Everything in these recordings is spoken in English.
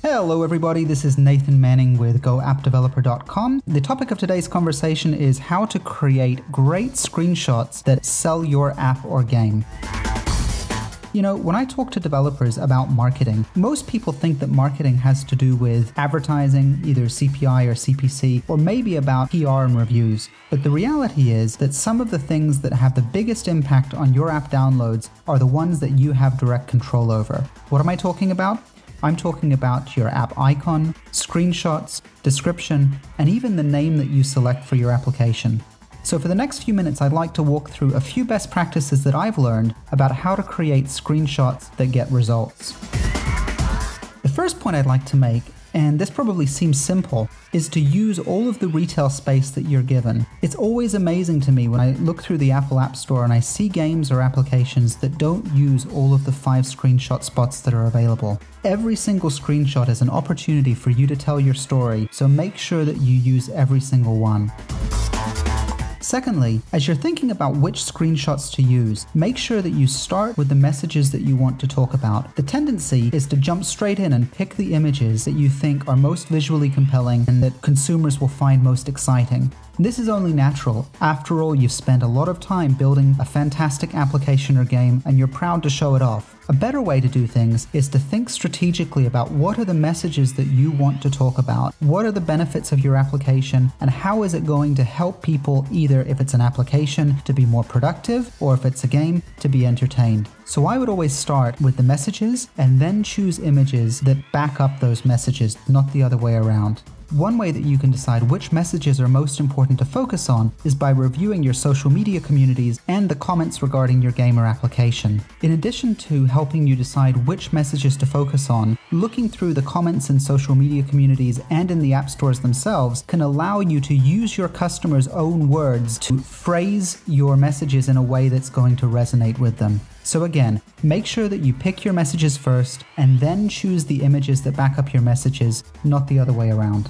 Hello everybody, this is Nathan Manning with GoAppDeveloper.com. The topic of today's conversation is how to create great screenshots that sell your app or game. You know, when I talk to developers about marketing, most people think that marketing has to do with advertising, either CPI or CPC, or maybe about PR and reviews. But the reality is that some of the things that have the biggest impact on your app downloads are the ones that you have direct control over. What am I talking about? I'm talking about your app icon, screenshots, description, and even the name that you select for your application. So for the next few minutes, I'd like to walk through a few best practices that I've learned about how to create screenshots that get results. The first point I'd like to make, and this probably seems simple, is to use all of the retail space that you're given. It's always amazing to me when I look through the Apple App Store and I see games or applications that don't use all of the 5 screenshot spots that are available. Every single screenshot is an opportunity for you to tell your story, so make sure that you use every single one. Secondly, as you're thinking about which screenshots to use, make sure that you start with the messages that you want to talk about. The tendency is to jump straight in and pick the images that you think are most visually compelling and that consumers will find most exciting. This is only natural. After all, you've spent a lot of time building a fantastic application or game and you're proud to show it off. A better way to do things is to think strategically about what are the messages that you want to talk about, what are the benefits of your application, and how is it going to help people, either if it's an application to be more productive or if it's a game to be entertained. So I would always start with the messages and then choose images that back up those messages, not the other way around. One way that you can decide which messages are most important to focus on is by reviewing your social media communities and the comments regarding your game or application. In addition to helping you decide which messages to focus on, looking through the comments in social media communities and in the app stores themselves can allow you to use your customers' own words to phrase your messages in a way that's going to resonate with them. So again, make sure that you pick your messages first and then choose the images that back up your messages, not the other way around.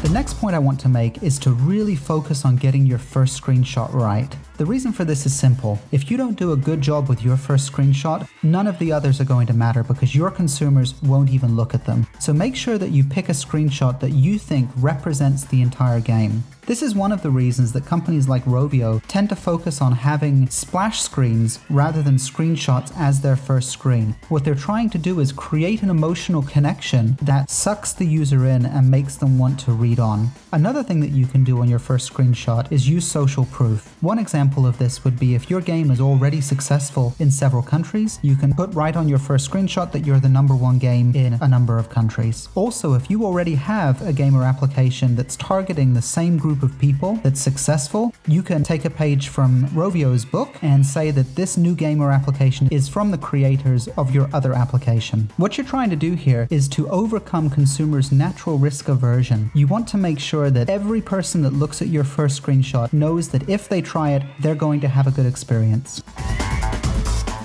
The next point I want to make is to really focus on getting your first screenshot right. The reason for this is simple. If you don't do a good job with your first screenshot, none of the others are going to matter because your consumers won't even look at them. So make sure that you pick a screenshot that you think represents the entire game. This is one of the reasons that companies like Rovio tend to focus on having splash screens rather than screenshots as their first screen. What they're trying to do is create an emotional connection that sucks the user in and makes them want to read on. Another thing that you can do on your first screenshot is use social proof. One example of this would be if your game is already successful in several countries, you can put right on your first screenshot that you're the #1 game in a number of countries. Also, if you already have a game or application that's targeting the same group of people that's successful, you can take a page from Rovio's book and say that this new game or application is from the creators of your other application. What you're trying to do here is to overcome consumers' natural risk aversion. You want to make sure that every person that looks at your first screenshot knows that if they try it, they're going to have a good experience.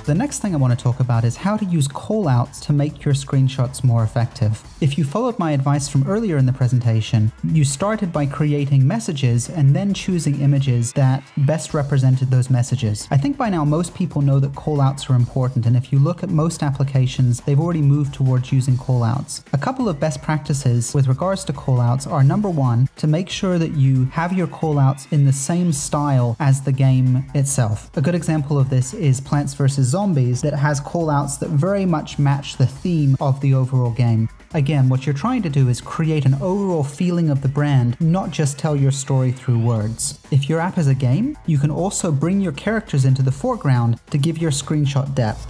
The next thing I want to talk about is how to use callouts to make your screenshots more effective. If you followed my advice from earlier in the presentation, you started by creating messages and then choosing images that best represented those messages. I think by now most people know that callouts are important, and if you look at most applications, they've already moved towards using callouts. A couple of best practices with regards to callouts are: number one, to make sure that you have your callouts in the same style as the game itself. A good example of this is Plants vs. Zombies that has callouts that very much match the theme of the overall game. Again, what you're trying to do is create an overall feeling of the brand, not just tell your story through words. If your app is a game, you can also bring your characters into the foreground to give your screenshot depth.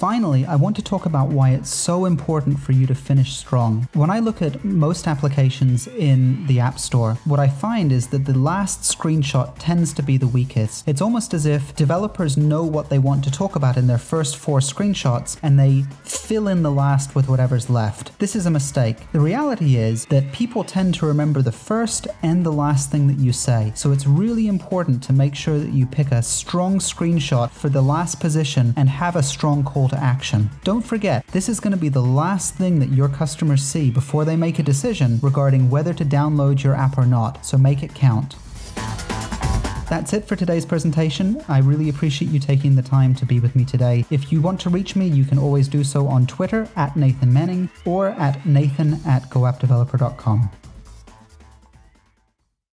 Finally, I want to talk about why it's so important for you to finish strong. When I look at most applications in the App Store, what I find is that the last screenshot tends to be the weakest. It's almost as if developers know what they want to talk about in their first 4 screenshots and they fill in the last with whatever's left. This is a mistake. The reality is that people tend to remember the first and the last thing that you say. So it's really important to make sure that you pick a strong screenshot for the last position and have a strong call to action. Don't forget, this is going to be the last thing that your customers see before they make a decision regarding whether to download your app or not, so make it count. That's it for today's presentation. I really appreciate you taking the time to be with me today. If you want to reach me, you can always do so on Twitter @NathanManning or at nathan@goappdeveloper.com.